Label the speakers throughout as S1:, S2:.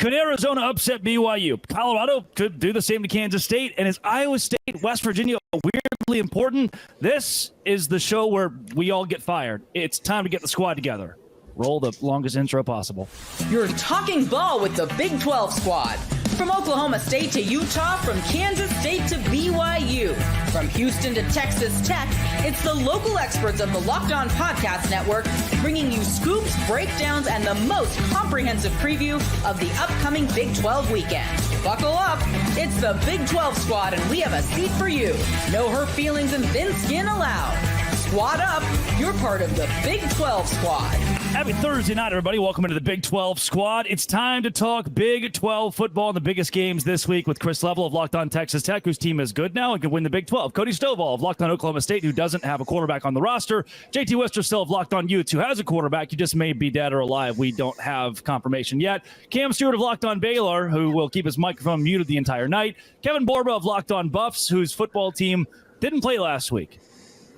S1: Could Arizona upset BYU? Colorado could do the same to Kansas State. And is Iowa State, West Virginia weirdly important? This is the show where we all get fired. It's time to get the squad together. Roll the longest intro possible.
S2: You're talking ball with the Big 12 squad. From Oklahoma State to Utah, from Kansas State to BYU, from Houston to Texas Tech, it's the local experts of the Locked On Podcast Network bringing you scoops, breakdowns, and the most comprehensive preview of the upcoming Big 12 weekend. Buckle up. It's the Big 12 squad, and we have a seat for you. No hurt feelings and thin skin allowed. Squad up. You're part of the Big 12 squad.
S1: Happy Thursday night, everybody. Welcome into the Big 12 squad. It's time to talk Big 12 football and the biggest games this week with Chris Level of Locked On Texas Tech, whose team is good now and can win the Big 12. Cody Stovall of Locked On Oklahoma State, who doesn't have a quarterback on the roster. JT Wister of Locked On Utes, who has a quarterback. He just may be dead or alive. We don't have confirmation yet. Cam Stewart of Locked On Baylor, who will keep his microphone muted the entire night. Kevin Borba of Locked On Buffs, whose football team didn't play last week.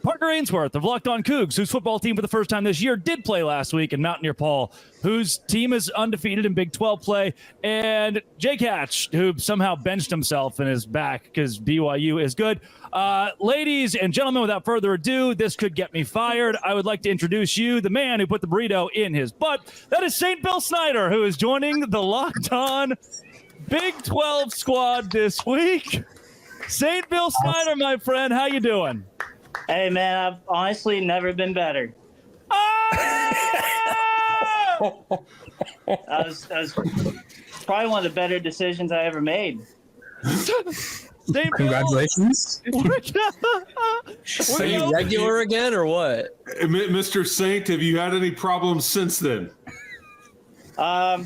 S1: Partner Ainsworth of Locked On Cougs, whose football team for the first time this year did play last week, and Mountaineer Paul, whose team is undefeated in Big 12 play, and Jake Hatch, who somehow benched himself and is back because BYU is good. Ladies and gentlemen, without further ado, this could get me fired. I would like to introduce you, the man who put the burrito in his butt. That is St. Bill Snyder, who is joining the Locked On Big 12 squad this week. St. Bill Snyder, my friend, how you doing?
S3: Hey, man, I've honestly never been better.
S1: Oh!
S3: That was probably one of the better decisions I ever made.
S4: Congratulations.
S5: Are you regular again or what?
S4: Mr. Saint, have you had any problems since then?
S3: I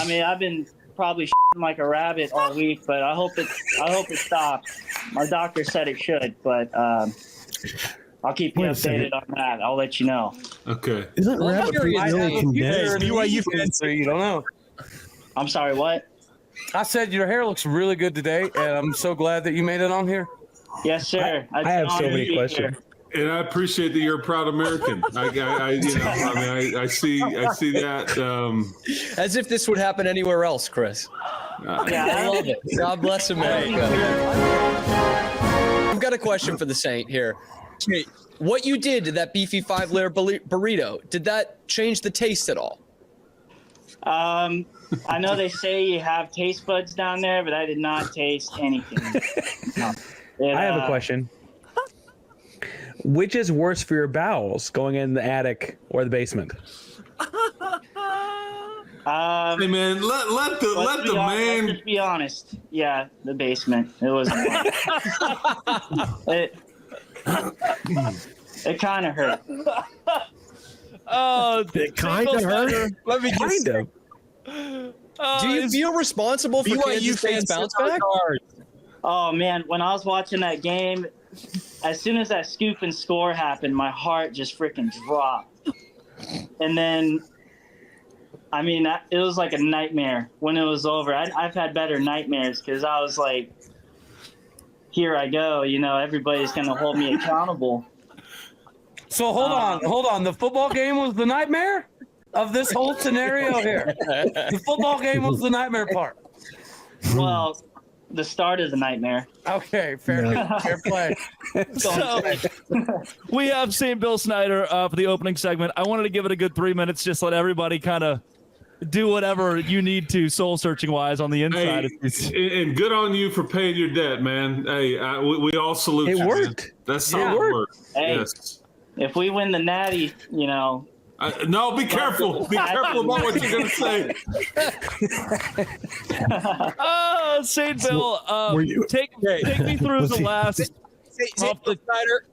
S3: mean, I've been probably shitting like a rabbit all week, but I hope it stops. My doctor said it should, but I'll keep you updated on that. I'll let you know.
S4: Okay.
S5: Isn't rabbit really
S6: You're BYU fan, so you don't know.
S3: I'm sorry, what?
S6: I said your hair looks really good today, and I'm so glad that you made it on here.
S3: Yes, sir.
S4: I have so many questions. And I appreciate that you're a proud American. I see that.
S5: As if this would happen anywhere else, Chris. I love it. God bless America. I've got a question for the Saint here. What you did to that beefy 5-layer burrito, did that change the taste at all?
S3: I know they say you have taste buds down there, but I did not taste anything.
S7: I have a question. Which is worse for your bowels, going in the attic or the basement?
S4: Hey man, let the man.
S3: Let's just be honest. Yeah, the basement. It was. It kind of hurt.
S1: Oh,
S7: It kind of hurt.
S5: Let me
S7: Kind of.
S5: Do you feel responsible for Kansas State's bounce back?
S3: Oh man, when I was watching that game, as soon as that scoop and score happened, my heart just freaking dropped. And then, I mean, it was like a nightmare when it was over. I've had better nightmares because I was like, here I go. You know, everybody's going to hold me accountable.
S6: So hold on. The football game was the nightmare of this whole scenario here. The football game was the nightmare part.
S3: Well, the start of the nightmare.
S6: Okay, fair play.
S1: So, we have St. Bill Snyder for the opening segment. I wanted to give it a good 3 minutes, just let everybody kind of do whatever you need to soul-searching wise on the inside.
S4: Hey, and good on you for paying your debt, man. Hey, we all salute you.
S7: It worked.
S4: Man. That's solid work.
S3: Hey,
S4: yes.
S3: If we win the Natty, you know.
S4: No, be careful. Be careful about what you're going to say.
S1: St. Bill, take me through the last.
S8: Snyder,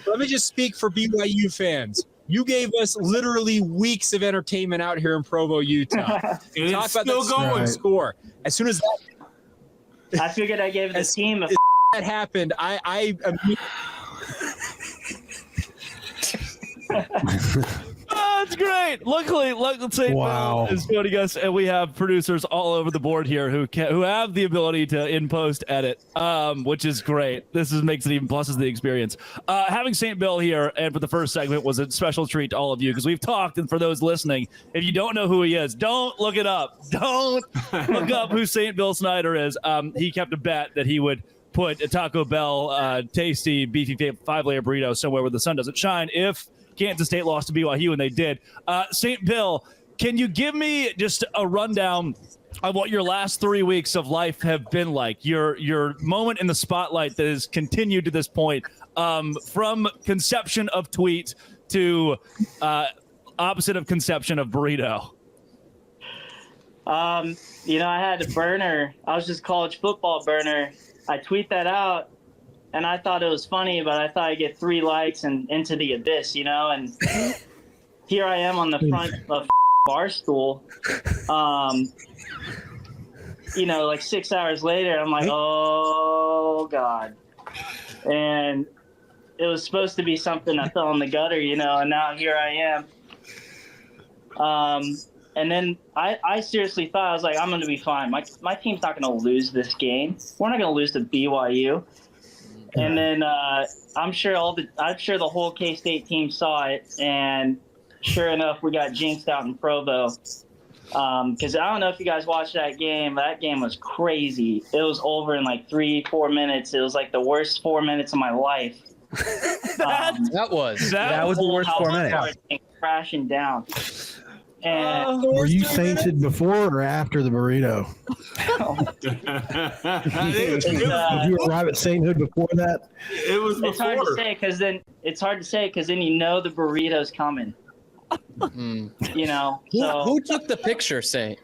S8: let me just speak for BYU fans. You gave us literally weeks of entertainment out here in Provo, Utah.
S4: And it's still
S8: that
S4: going.
S8: Score. As soon as
S3: I figured I gave the team a
S8: that happened, I
S1: It's great. Luckily, St.
S9: Wow.
S1: Bill is joining us, and we have producers all over the board here who have the ability to in post edit, which is great. Makes it even pluses the experience. Having St. Bill here and for the first segment was a special treat to all of you because we've talked, and for those listening, if you don't know who he is, don't look it up. Don't look up who St. Bill Snyder is. He kept a bet that he would put a Taco Bell tasty beefy 5-layer burrito somewhere where the sun doesn't shine if Kansas State lost to BYU, and they did. St. Bill, can you give me just a rundown of what your last 3 weeks of life have been like? Your moment in the spotlight that has continued to this point, from conception of tweet to opposite of conception of burrito.
S3: I had a burner. I was just college football burner. I tweet that out, and I thought it was funny, but I thought I'd get 3 likes and into the abyss, and here I am on the front of Barstool. Like 6 hours later, I'm like, oh, God. And it was supposed to be something that fell in the gutter, and now here I am. And then I seriously thought, I was like, I'm going to be fine. My team's not going to lose this game. We're not going to lose to BYU. And then I'm sure the whole K-State team saw it, and sure enough, we got jinxed out in Provo. Because I don't know if you guys watched that game. That game was crazy. It was over in like 3-4 minutes. It was like the worst 4 minutes of my life.
S5: That was
S7: the worst 4 minutes.
S3: Crashing down. And
S9: Were you sainted before or after the burrito? Did you arrive at sainthood before that?
S4: It was before.
S3: It's hard to say because then the burrito's coming. So
S5: Who took the picture, Saint?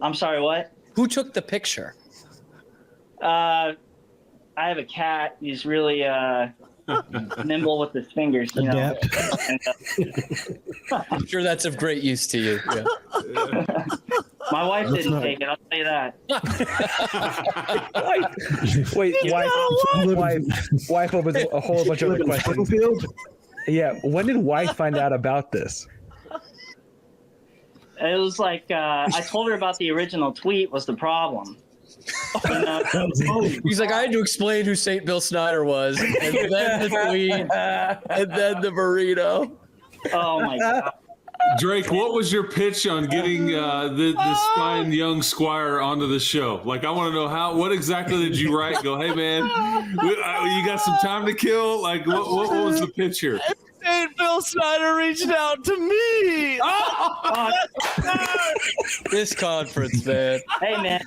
S3: I'm sorry, what?
S5: Who took the picture?
S3: I have a cat. He's really nimble with his fingers,
S9: Adept.
S5: I'm sure that's of great use to you. Yeah.
S3: My wife didn't take it, I'll tell you that.
S7: Wait, wife opens a whole bunch of other questions.
S9: Springfield?
S7: Yeah, when did wife find out about this?
S3: It was like I told her about the original tweet was the problem.
S5: He's like, I had to explain who St. Bill Snyder was, and then the tweet, and then the burrito.
S3: Oh my God.
S4: Drake, what was your pitch on getting this fine young squire onto the show? Like, I want to know what exactly did you write? Go, hey man, you got some time to kill? Like, what was the pitch here?
S1: St. Bill Snyder reached out to me.
S5: This conference, man.
S3: Hey man,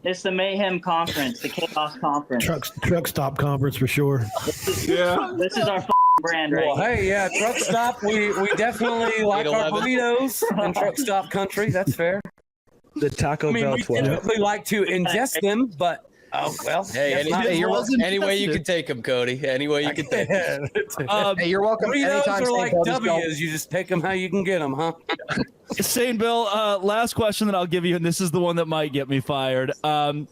S3: it's the Mayhem Conference, the Chaos Conference.
S9: Truck stop conference for sure.
S3: This is our brand, right?
S6: Well, hey, yeah, truck stop. We definitely like our burritos in truck stop country. That's fair.
S7: The Taco Bell
S6: we
S7: 12.
S6: typically like to ingest them, but
S5: Hey, any way you can take them, Cody. Any way you can take them.
S8: Hey, you're welcome.
S6: Burritos
S8: Anytime
S6: are like
S8: St. Bill,
S6: W's. You just take them how you can get them, huh?
S1: St. Bill, last question that I'll give you, and this is the one that might get me fired.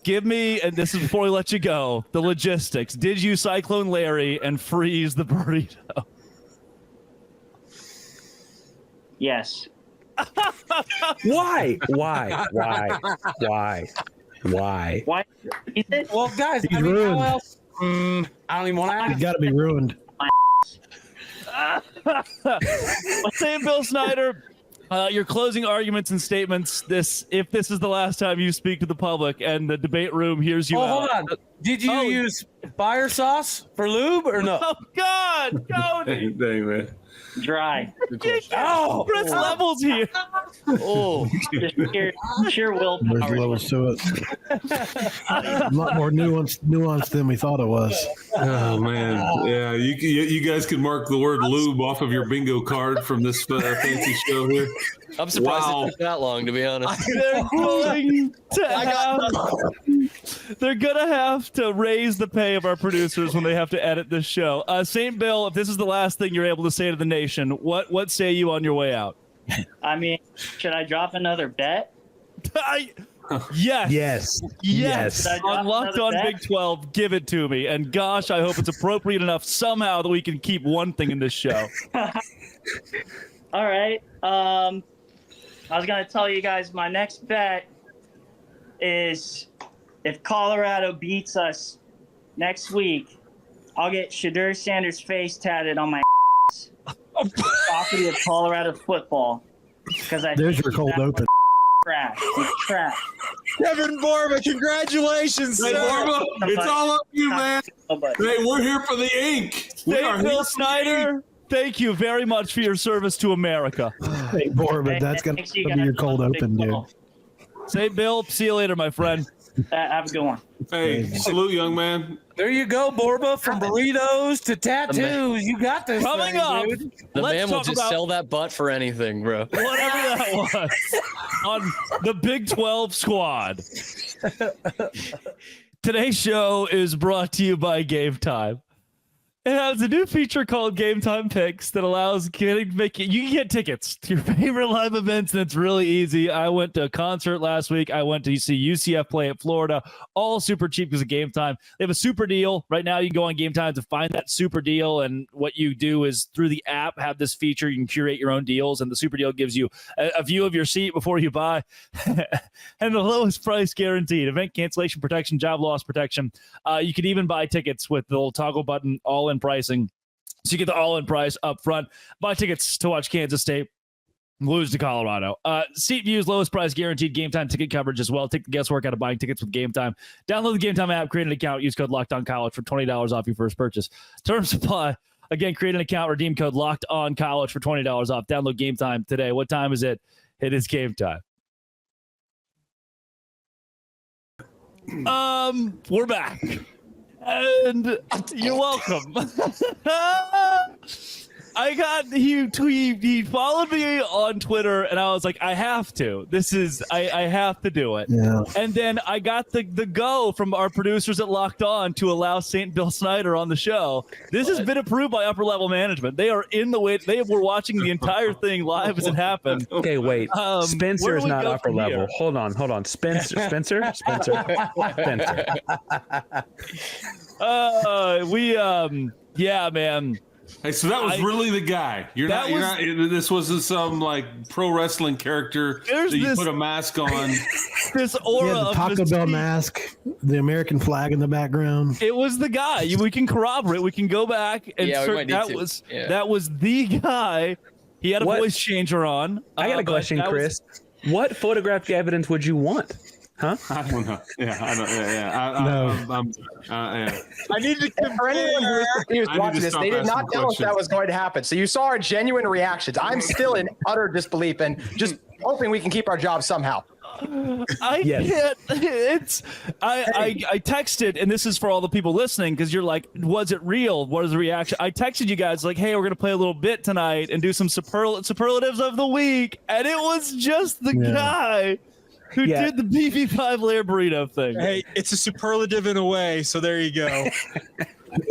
S1: Give me, and this is before we let you go, the logistics. Did you Cyclone Larry and freeze the burrito?
S3: Yes.
S7: Why?
S3: Why?
S6: Well, guys,
S9: He's
S6: I mean,
S9: ruined.
S6: how else? I don't even want to
S9: You
S6: ask.
S9: got to be ruined.
S1: St. Bill Snyder, your closing arguments and statements. If this is the last time you speak to the public and the debate room hears you
S6: Oh,
S1: out.
S6: hold on. Did you use fire sauce for lube or no?
S1: Oh God, Cody!
S4: Dang, man.
S3: Dry.
S6: Oh,
S1: Chris Levels here.
S5: Oh,
S3: Just sheer
S9: There's
S3: willpower.
S9: levels to it. A lot more nuanced than we thought it was.
S4: Oh man, yeah. You guys can mark the word lube off of your bingo card from this fancy show here.
S5: I'm surprised
S4: Wow.
S5: it took that long, to be honest.
S1: They're gonna have to raise the pay of our producers when they have to edit this show. St. Bill, if this is the last thing you're able to say to the nation, what say you on your way out?
S3: I mean, should I drop another bet?
S1: Yes.
S7: Yes.
S1: On Locked On Big 12, give it to me. And gosh, I hope it's appropriate enough somehow that we can keep one thing in this show.
S3: All right. I was gonna tell you guys my next bet is if Colorado beats us next week, I'll get Shadur Sanders' face tatted on my ass. Property of Colorado football. Because
S9: There's your cold open.
S3: Trash. He's trash.
S8: Kevin Borba, congratulations,
S4: Hey,
S8: sir.
S4: Borba, it's all up to you, man. Hey, we're here for the ink. We are
S1: Bill
S4: here for the
S1: Snyder, thank you very much for your service to America.
S9: Hey, Borba, that's going
S3: Thanks,
S9: to
S3: you
S9: be your
S3: guys.
S9: cold open, dude.
S1: Say, Bill, see you later, my friend.
S3: Have a good one.
S4: Hey, salute, young man.
S6: There you go, Borba. From burritos to tattoos, you got this.
S1: Coming
S6: thing,
S1: up,
S6: dude.
S5: The
S1: let's
S5: man will
S1: talk
S5: just
S1: about
S5: sell that butt for anything, bro.
S1: whatever that was on the Big 12 squad. Today's show is brought to you by Game Time. It has a new feature called Game Time Picks that allows you can get tickets to your favorite live events, and it's really easy. I went to a concert last week. I went to see UCF play at Florida, all super cheap because of Game Time. They have a super deal right now. You can go on Game Time to find that super deal, and what you do is through the app have this feature. You can curate your own deals, and the super deal gives you a view of your seat before you buy, and the lowest price guaranteed. Event cancellation protection, job loss protection. You can even buy tickets with the little toggle button, all-in pricing. So you get the all-in price up front. Buy tickets to watch Kansas State lose to Colorado. Seat views, lowest price guaranteed, Game Time ticket coverage as well. Take the guesswork out of buying tickets with Game Time. Download the Game Time app, create an account, use code LOCKEDONCollege for $20 off your first purchase. Terms apply. Again, create an account, redeem code LOCKEDONCollege for $20 off. Download Game Time today. What time is it? It is Game Time. We're back. And you're welcome. He followed me on Twitter, and I was like, I have to. I have to do it.
S9: Yeah.
S1: And then I got the go from our producers at Locked On to allow St. Bill Snyder on the show. This has been approved by upper level management. They are in the way. They were watching the entire thing live as it happened.
S7: Okay, wait. Spencer
S1: where
S7: is
S1: do we
S7: not
S1: go
S7: upper
S1: from
S7: level.
S1: here?
S7: Hold on. Spencer.
S1: Yeah, man.
S4: Hey, so that was really the guy. This wasn't some like pro wrestling character that you put a mask on.
S1: This aura
S9: Yeah, the
S1: of
S9: Taco Bell
S1: mystique.
S9: mask, the American flag in the background.
S1: It was the guy. We can corroborate. We can go back and
S5: Yeah, we
S1: search.
S5: might need to.
S1: That was the guy. He had a
S7: What?
S1: voice changer on.
S7: I got a
S1: but
S7: question,
S1: that
S7: Chris. What photographic evidence would you want? Huh?
S4: I don't know. Yeah, I don't. Yeah.
S8: I need to
S10: For anyone who is confused
S4: I need
S10: watching
S4: to
S10: this,
S4: stop
S10: they did not
S4: asking
S10: tell us
S4: questions.
S10: that was going to happen. So you saw our genuine reactions. I'm still in utter disbelief and just hoping we can keep our job somehow.
S1: I
S7: Yes.
S1: can't. I texted, and this is for all the people listening, because you're like, was it real? What is the reaction? I texted you guys like, hey, we're gonna play a little bit tonight and do some superlatives of the week, and it was just the guy who did the BB5 layer burrito thing.
S8: Hey, it's a superlative in a way, so there you go.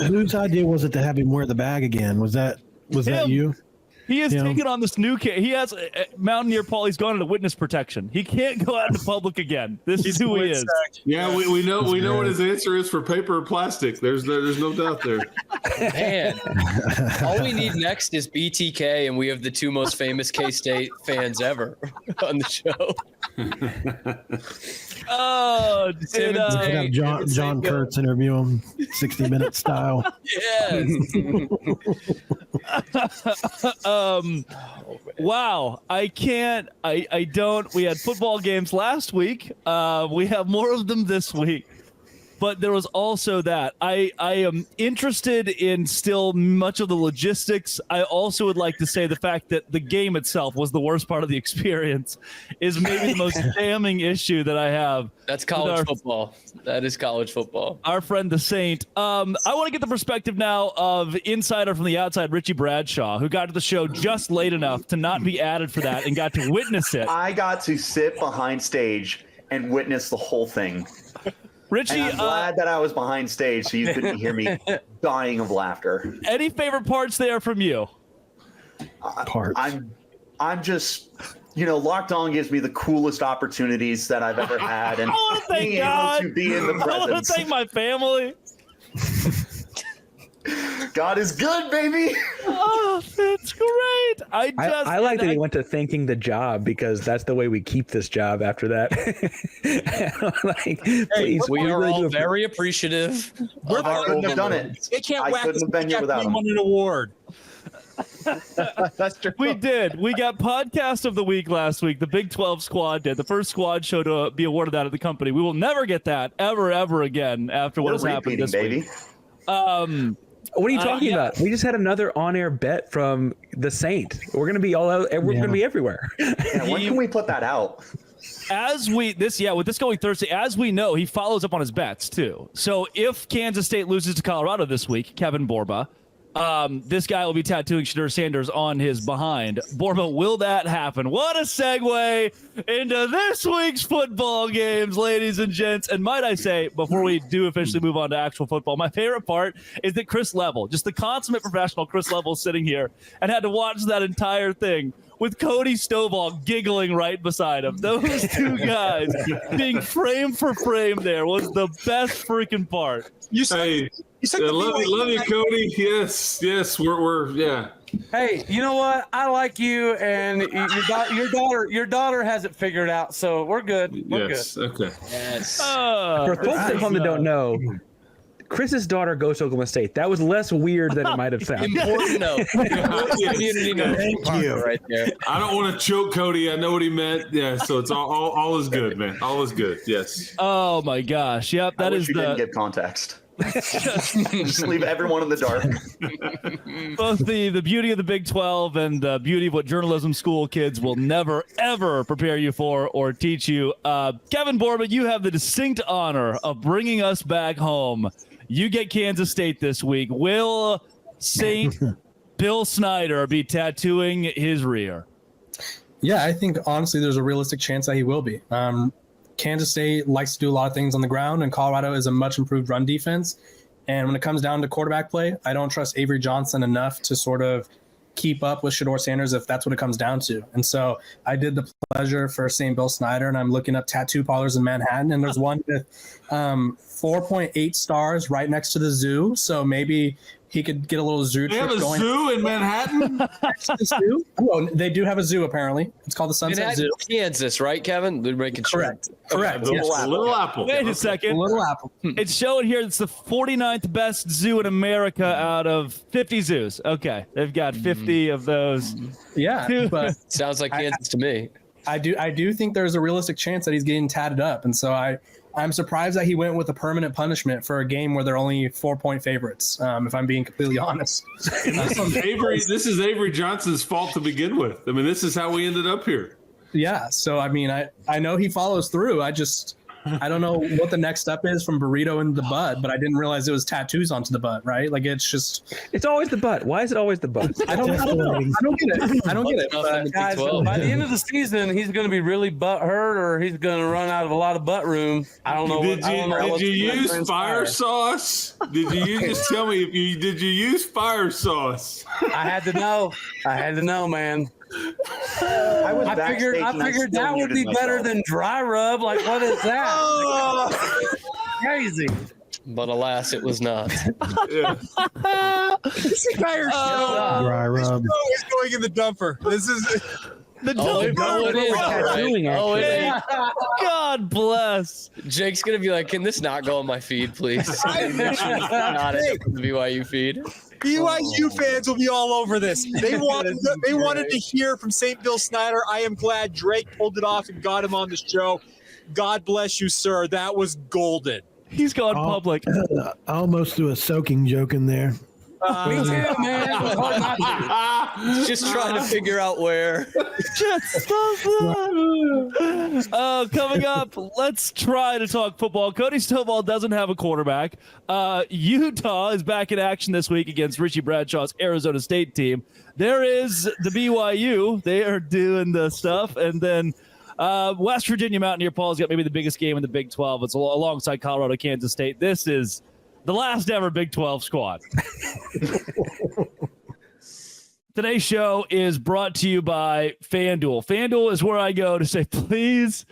S9: Whose idea was it to have him wear the bag again? Was that
S1: Him.
S9: you?
S1: He has
S9: Yeah.
S1: taken on this new kid. He has Mountaineer Paul. He's gone into witness protection. He can't go out into public again. This is who he is.
S4: Yeah, we know what his answer is for paper or plastic. There's no doubt there.
S5: Man, all we need next is BTK, and we have the two most famous K-State fans ever on the show.
S1: Oh,
S5: Tim and
S9: Could have John Kurtz interview him, 60 Minute style.
S5: Yes.
S1: Wow. I can't. I don't. We had football games last week. We have more of them this week. But there was also that. I am interested in still much of the logistics. I also would like to say the fact that the game itself was the worst part of the experience is maybe the most damning issue that I have.
S5: That's college football. That is college football.
S1: Our friend the Saint. I want to get the perspective now of insider from the outside, Richie Bradshaw, who got to the show just late enough to not be added for that and got to witness it.
S11: I got to sit behind stage and witness the whole thing.
S1: Richie,
S11: and I'm glad that I was behind stage so you couldn't hear me dying of laughter.
S1: Any favorite parts there from you?
S11: I'm just, Locked On gives me the coolest opportunities that I've ever had, and
S1: I want to thank
S11: being able to be in the
S1: I want to
S11: presence.
S1: thank my family.
S11: God is good, baby.
S1: Oh, that's great.
S7: I like that he went to thanking the job because that's the way we keep this job after that. Please,
S5: we are
S7: really
S5: all
S7: do
S5: very appreciative.
S11: I couldn't have done it.
S8: They can't
S11: I
S8: whack
S11: couldn't
S8: us
S11: have been here
S8: after
S11: without
S8: we
S11: him.
S8: won an award.
S10: That's true.
S1: We did. We got podcast of the week last week. The Big 12 squad did. The first squad show to be awarded that at the company. We will never get that ever again after what has happened this week.
S7: What are you talking about? We just had another on-air bet from the Saint. We're gonna be all out. We're gonna be everywhere.
S11: Yeah, when can we put that out?
S1: With this going Thursday, as we know, he follows up on his bets too. So if Kansas State loses to Colorado this week, Kevin Borba, this guy will be tattooing Shedeur Sanders on his behind. Borba, will that happen? What a segue into this week's football games, ladies and gents. And might I say, before we do officially move on to actual football, my favorite part is that Chris Level, just the consummate professional Chris Level, sitting here and had to watch that entire thing with Cody Stovall giggling right beside him. Those two guys being frame for frame there was the best freaking part.
S8: You said
S4: love you, Cody. Yes, we're yeah.
S6: Hey, you know what? I like you, and your daughter has it figured out, so we're good. We're
S4: Yes.
S6: good.
S4: Okay.
S5: Yes.
S7: For folks at home that don't know, Chris's daughter goes to Oklahoma State. That was less weird than it might have sounded.
S5: Important note. Community note.
S9: Thank you.
S5: Right there.
S4: I don't want to choke Cody. I know what he meant. Yeah, so it's all is good, man. All is good. Yes.
S1: Oh my gosh. Yep,
S11: I wish you didn't give context. Just leave everyone in the dark.
S1: Both the beauty of the Big 12 and the beauty of what journalism school kids will never, ever prepare you for or teach you. Kevin Borba, you have the distinct honor of bringing us back home. You get Kansas State this week. Will St. Bill Snyder be tattooing his rear?
S12: Yeah, I think honestly there's a realistic chance that he will be. Kansas State likes to do a lot of things on the ground, and Colorado is a much improved run defense. And when it comes down to quarterback play, I don't trust Avery Johnson enough to sort of keep up with Shedeur Sanders if that's what it comes down to. And so I did the pleasure for St. Bill Snyder, and I'm looking up tattoo parlors in Manhattan, and there's one with 4.8 stars right next to the zoo. So maybe he could get a little zoo
S4: They
S12: trip
S4: have a
S12: going.
S4: zoo in Manhattan?
S12: The zoo? Oh, they do have a zoo, apparently. It's called the Sunset Zoo.
S5: Kansas, right, Kevin? They're making
S12: Correct. Correct.
S4: Little
S12: Yes.
S4: Apple. Little Apple.
S1: Wait a second.
S12: Little Apple.
S1: It's showing here it's the 49th best zoo in America out of 50 zoos. Okay. They've got 50 of those.
S12: Yeah, but
S5: sounds like Kansas to me.
S12: I do think there's a realistic chance that he's getting tatted up, and so I'm surprised that he went with a permanent punishment for a game where they're only 4-point favorites. If I'm being completely honest,
S4: And this is Avery Johnson's fault to begin with. I mean, this is how we ended up here.
S12: yeah. So I mean, I know he follows through. I don't know what the next step is from burrito into the butt, but I didn't realize it was tattoos onto the butt, right? Like it's
S7: always the butt. Why is it always the butt?
S12: I don't know. I don't get it. I don't get it. But
S6: Guys, by the end of the season, he's going to be really butt hurt, or he's going to run out of a lot of butt room. I don't know.
S4: Did you use fire sauce? Did you just tell me did you use fire sauce?
S6: I had to know, man. I figured that would be better than dry rub. Like, what is that? Crazy.
S5: But alas, it was not.
S4: Yeah.
S8: This entire show
S9: Dry rub.
S8: is going in the dumper. This is
S1: The
S5: it is. All right. It is.
S1: God bless.
S5: Jake's going to be like, can this not go on my feed, please? Not end up on the BYU feed.
S8: BYU fans will be all over this. They wanted to hear from St. Bill Snyder. I am glad Drake pulled it off and got him on the show. God bless you, sir. That was golden.
S1: He's gone public.
S9: I almost threw a soaking joke in there.
S6: Me too, man. It was hard not to.
S5: Just trying to figure out where.
S1: Coming up, let's try to talk football. Cody Stovall doesn't have a quarterback. Utah is back in action this week against Richie Bradshaw's Arizona State team. There is the BYU. They are doing the stuff. And then West Virginia Mountaineer Paul's got maybe the biggest game in the Big 12. It's alongside Colorado, Kansas State. This is the last ever Big 12 squad. Today's show is brought to you by FanDuel. FanDuel is where I go to say, please,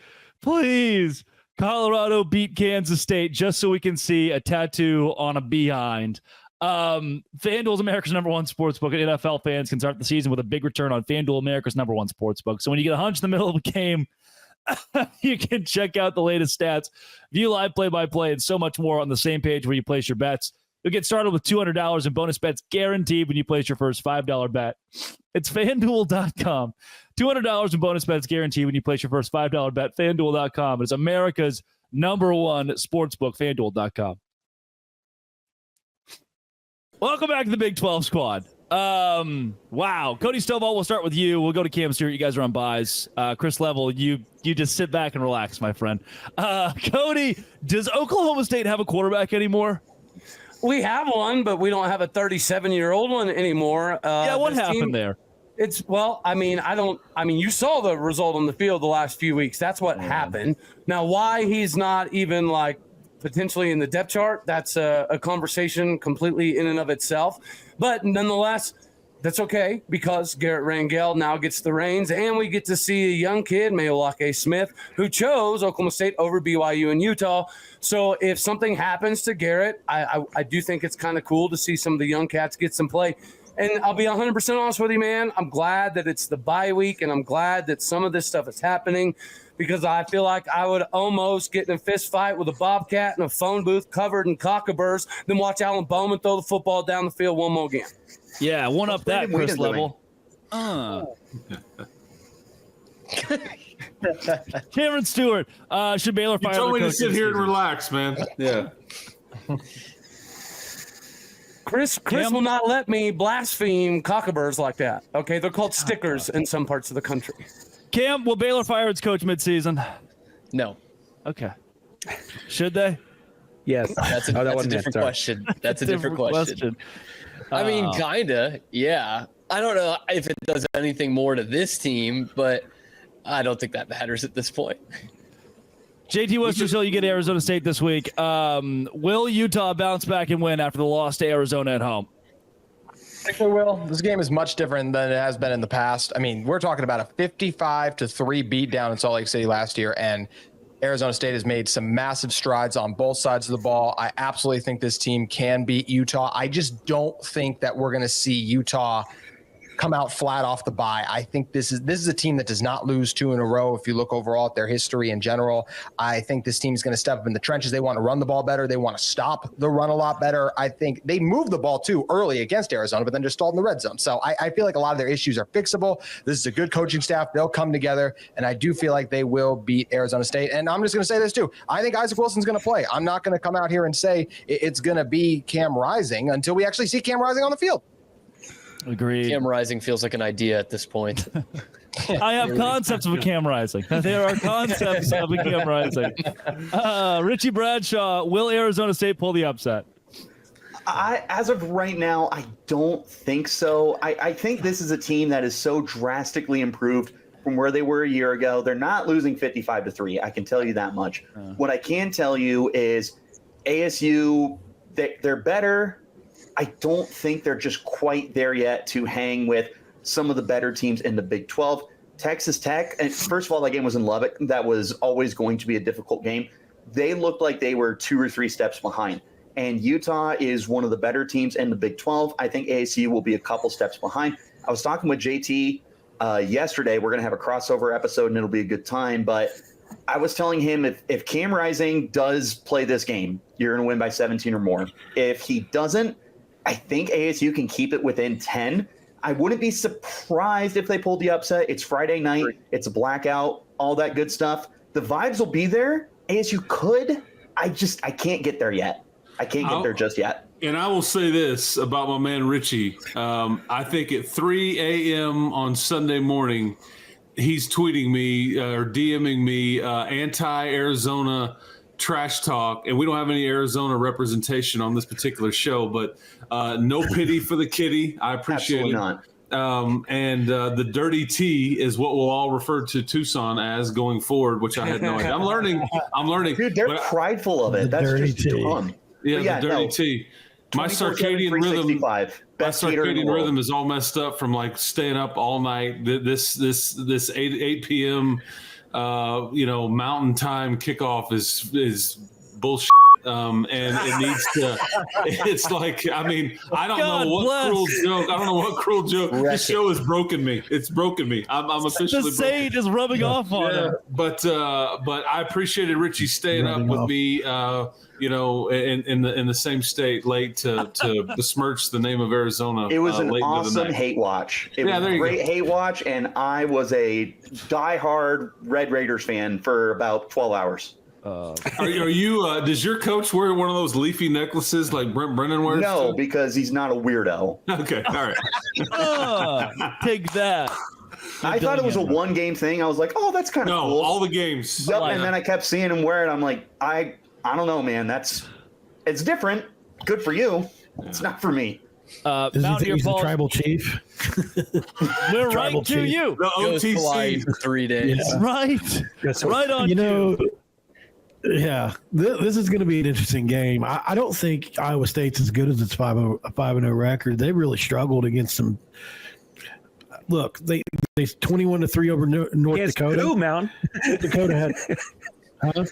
S1: Colorado beat Kansas State just so we can see a tattoo on a behind. FanDuel is America's #1 sportsbook, and NFL fans can start the season with a big return on FanDuel, America's #1 sportsbook. So when you get a hunch in the middle of a game, you can check out the latest stats, view live play-by-play, and so much more on the same page where you place your bets. You'll get started with $200 in bonus bets guaranteed when you place your first $5 bet. It's FanDuel.com. $200 in bonus bets guaranteed when you place your first $5 bet. FanDuel.com. It's America's #1 sportsbook, FanDuel.com. Welcome back to the Big 12 squad. Wow. Cody Stovall, we'll start with you. We'll go to Cam Stewart. You guys are on buys. Chris Level, you just sit back and relax, my friend. Cody, does Oklahoma State have a quarterback anymore?
S6: We have one, but we don't have a 37-year-old one anymore.
S1: What happened there?
S6: You saw the result on the field the last few weeks. That's what happened. Now, why he's not even potentially in the depth chart, that's a conversation completely in and of itself. But nonetheless, that's okay because Garrett Rangel now gets the reins, and we get to see a young kid, Mayolake Smith, who chose Oklahoma State over BYU and Utah. So if something happens to Garrett, I do think it's kind of cool to see some of the young cats get some play. And I'll be 100% honest with you, man. I'm glad that it's the bye week, and I'm glad that some of this stuff is happening because I feel like I would almost get in a fist fight with a bobcat in a phone booth covered in cockaburs than watch Alan Bowman throw the football down the field one more game.
S1: Yeah, one up that, Chris Level. Cameron Stewart, should Baylor fire?
S4: You told me to sit here and relax, man. Yeah.
S6: Chris will not let me blaspheme cockaburs like that. Okay, they're called stickers in some parts of the country.
S1: Cam, will Baylor fire its coach midseason?
S5: No.
S1: Okay. Should they?
S7: Yes.
S5: That's a different question. That's a different question. I mean, kinda, yeah. I don't know if it does anything more to this team, but I don't think that matters at this point.
S1: JT Westersill, you get Arizona State this week. Will Utah bounce back and win after the loss to Arizona at home?
S10: I think they will. This game is much different than it has been in the past. I mean, we're talking about a 55-3 beatdown in Salt Lake City last year, and Arizona State has made some massive strides on both sides of the ball. I absolutely think this team can beat Utah. I just don't think that we're going to see Utah come out flat off the bye. I think this is a team that does not lose 2 in a row. If you look overall at their history in general, I think this team is going to step up in the trenches. They want to run the ball better. They want to stop the run a lot better. I think they moved the ball too early against Arizona, but then just stalled in the red zone. So I feel like a lot of their issues are fixable. This is a good coaching staff. They'll come together, and I do feel like they will beat Arizona State. And I'm just going to say this too. I think Isaac Wilson's going to play. I'm not going to come out here and say it's going to be Cam Rising until we actually see Cam Rising on the field.
S1: Agreed.
S5: Cam Rising feels like an idea at this point.
S1: I have concepts of a Cam Rising. There are concepts of a Cam Rising. Richie Bradshaw, will Arizona State pull the upset?
S11: As of right now, I don't think so. I think this is a team that is so drastically improved from where they were a year ago. They're not losing 55-3. I can tell you that much. What I can tell you is ASU, they're better. I don't think they're just quite there yet to hang with some of the better teams in the Big 12. Texas Tech, and first of all, that game was in Lubbock. That was always going to be a difficult game. They looked like they were 2 or 3 steps behind. And Utah is one of the better teams in the Big 12. I think ASU will be a couple steps behind. I was talking with JT yesterday. We're going to have a crossover episode, and it'll be a good time. But I was telling him if Cam Rising does play this game, you're going to win by 17 or more. If he doesn't, I think ASU can keep it within 10. I wouldn't be surprised if they pulled the upset. It's Friday night. It's a blackout, all that good stuff. The vibes will be there. ASU could. I can't get there yet. I can't get there just yet.
S4: And I will say this about my man Richie. I think at 3 a.m. on Sunday morning, he's tweeting me or DMing me anti-Arizona trash talk, and we don't have any Arizona representation on this particular show, but no pity for the kitty. I appreciate it.
S11: Not.
S4: And the dirty T is what we'll all refer to Tucson as going forward, which I had no idea. I'm learning.
S11: Dude, they're prideful of it. That's just dumb.
S4: Yeah, the dirty T. My circadian rhythm is all messed up from staying up all night. This 8 p.m. Mountain time kickoff is bullshit. and it needs to. It's like, I mean, I don't know what cruel joke. I don't know what cruel joke. This show has broken me. It's broken me. I'm officially.
S1: The sage is rubbing off on him.
S4: But I appreciated Richie staying up with me. In the same state late to besmirch the name of Arizona.
S11: It was an awesome hate watch. It was a great hate watch, and I was a diehard Red Raiders fan for about 12 hours.
S4: Are you? Does your coach wear one of those leafy necklaces like Brent Brennan wears?
S11: No, because he's not a weirdo.
S4: Okay, all right.
S1: Take that.
S11: I thought it was a one-game thing. I was like, oh, that's kind of cool.
S4: No, all the games.
S11: Yep, and then I kept seeing him wear it. I'm like, I don't know, man. It's different. Good for you. It's not for me.
S9: Does he think he's the tribal chief?
S1: We're right to you.
S4: The OTC
S5: for 3 days.
S9: Yeah.
S1: Right. Right on.
S9: Yeah, this is going to be an interesting game. I don't think Iowa State's as good as its 5-0 record. They really struggled against some. Look, they 21-3 over North Dakota.
S7: Who, Mountain?
S9: Dakota had. Huh?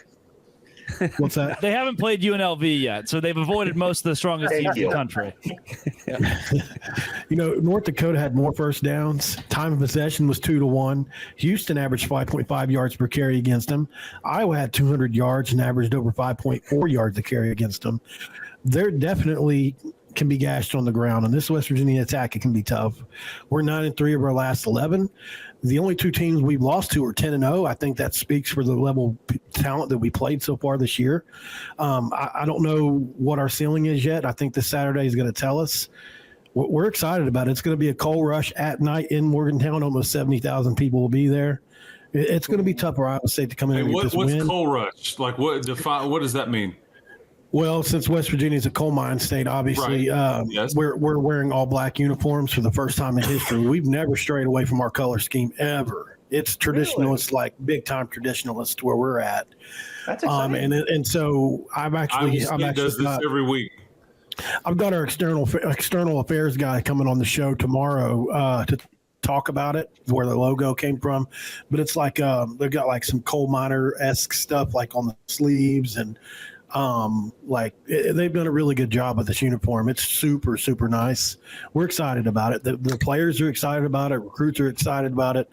S9: What's that?
S1: They haven't played UNLV yet, so they've avoided most of the strongest teams in the country.
S9: North Dakota had more first downs. Time of possession was 2-1. Houston averaged 5.5 yards per carry against them. Iowa had 200 yards and averaged over 5.4 yards a carry against them. They're definitely can be gashed on the ground, and this West Virginia attack, it can be tough. We're 9-3 of our last 11. The only two teams we've lost to are 10-0. I think that speaks for the level of talent that we played so far this year. I don't know what our ceiling is yet. I think this Saturday is going to tell us. We're excited about it. It's going to be a coal rush at night in Morgantown. Almost 70,000 people will be there. It's going to be tough for Iowa State to come in and get this win.
S4: What's coal rush? Like, what does that mean?
S9: Well, since West Virginia is a coal mine state, obviously,
S4: yes.
S9: we're wearing all black uniforms for the first time in history. We've never strayed away from our color scheme ever. It's traditional. Really? It's like big time traditionalist where we're at.
S11: That's exciting.
S9: And so I'm actually
S4: does this every week.
S9: I've got our external affairs guy coming on the show tomorrow to talk about it, where the logo came from. But it's like they've got like some coal miner-esque stuff like on the sleeves, and they've done a really good job with this uniform. It's super, super nice. We're excited about it. The players are excited about it. Recruits are excited about it.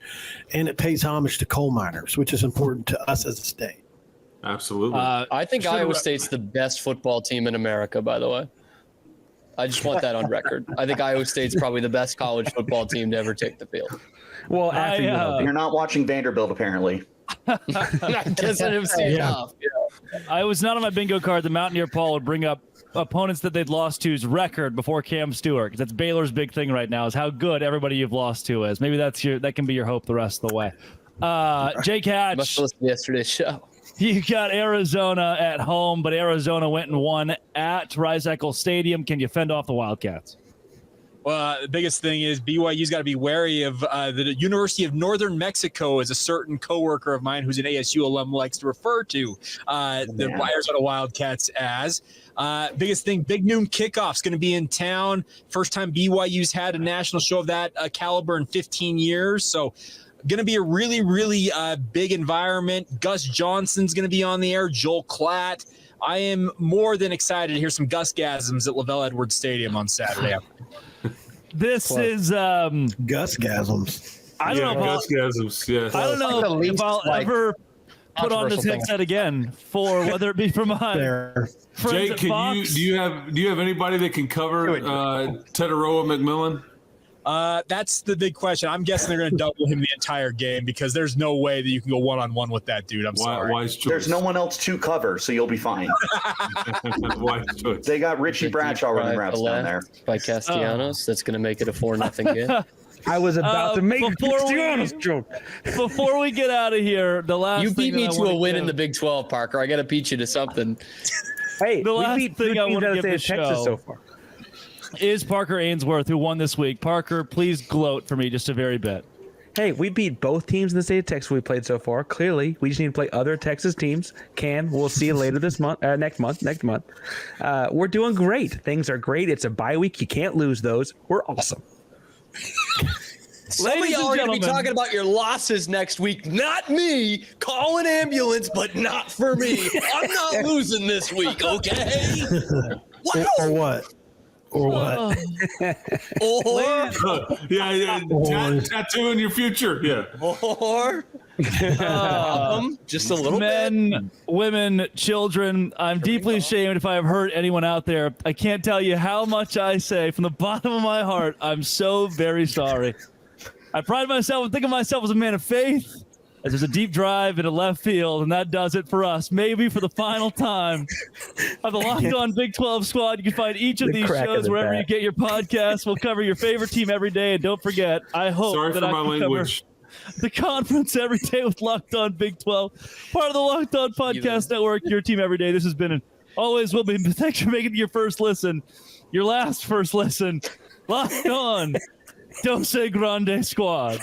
S9: And it pays homage to coal miners, which is important to us as a state.
S4: Absolutely.
S5: I think Iowa State's the best football team in America, by the way. I just want that on record. I think Iowa State's probably the best college football team to ever take the field.
S7: Well,
S11: you're not watching Vanderbilt, apparently.
S5: I guess I didn't see enough. Yeah.
S1: I was not on my bingo card. The Mountaineer Paul would bring up opponents that they'd lost to's record before Cam Stewart. That's Baylor's big thing right now, is how good everybody you've lost to is. Maybe that can be your hope the rest of the way. Jake Hatch.
S5: Must have listened to yesterday's show.
S1: You got Arizona at home, but Arizona went and won at Rice-Eccles Stadium. Can you fend off the Wildcats?
S8: Well, the biggest thing is BYU's got to be wary of the University of Northern Mexico, as a certain coworker of mine who's an ASU alum likes to refer to the Arizona Wildcats as. Biggest thing, big noon kickoff's going to be in town. First time BYU's had a national show of that caliber in 15 years. So going to be a really, really big environment. Gus Johnson's going to be on the air. Joel Klatt. I am more than excited to hear some Gus-gasms at Lavelle Edwards Stadium on Saturday.
S1: This is
S9: Gus-gasms.
S1: I don't know.
S4: Gus-gasms, yes.
S1: I don't know if I'll ever put on this headset again, for whether it be from my friends
S4: Jake,
S1: at Fox.
S4: do you have anybody that can cover Tetaroa McMillan?
S8: That's the big question. I'm guessing they're going to double him the entire game, because there's no way that you can go one-on-one with that dude. I'm sorry.
S4: Wise choice.
S11: There's no one else to cover, so you'll be fine.
S4: Wise choice.
S11: They got Richie Bradshaw running routes down there.
S5: By Castellanos. That's going to make it a 4-0 game.
S7: I was about to make Castellanos joke.
S1: Before we get out of here, the last
S5: you
S1: thing
S5: beat me to a win in the Big 12, Parker. I got to beat you to something.
S7: Hey,
S1: the
S7: we
S1: last
S7: beat
S1: thing I want to give
S7: the
S1: this
S7: Texas
S1: show
S7: so far
S1: is Parker Ainsworth, who won this week. Parker, please gloat for me just a very bit.
S7: Hey, we beat both teams in the state of Texas we played so far. Clearly, we just need to play other Texas teams. We'll see you later this month, next month. We're doing great. Things are great. It's a bye week. You can't lose those. We're awesome.
S5: Some of
S1: Ladies
S5: y'all
S1: and
S5: are going to be
S1: gentlemen.
S5: talking about your losses next week. Not me. Call an ambulance, but not for me. I'm not losing this week, okay?
S9: Or what? Or what?
S5: Or,
S4: Tattoo in your future. Yeah.
S5: or, just a little bit.
S1: Men, women, children, I'm deeply ashamed if I have hurt anyone out there. I can't tell you how much I say from the bottom of my heart. I'm so very sorry. I pride myself and think of myself as a man of faith, as there's a deep drive into left field, and that does it for us. Maybe for the final time of the Locked On Big 12 Squad. You can find each of
S7: The
S1: these
S7: crack of
S1: shows
S7: the
S1: wherever
S7: bat.
S1: you get your podcasts. We'll cover your favorite team every day, and don't forget, I hope
S4: Sorry
S1: that
S4: for
S1: I
S4: my
S1: can
S4: language.
S1: cover the conference every day with Locked On Big 12, part of the Locked On Podcast Network, your team every day. This has been always will be. Thanks for making it your first listen, your last first listen. Locked On Dose Grande Squad.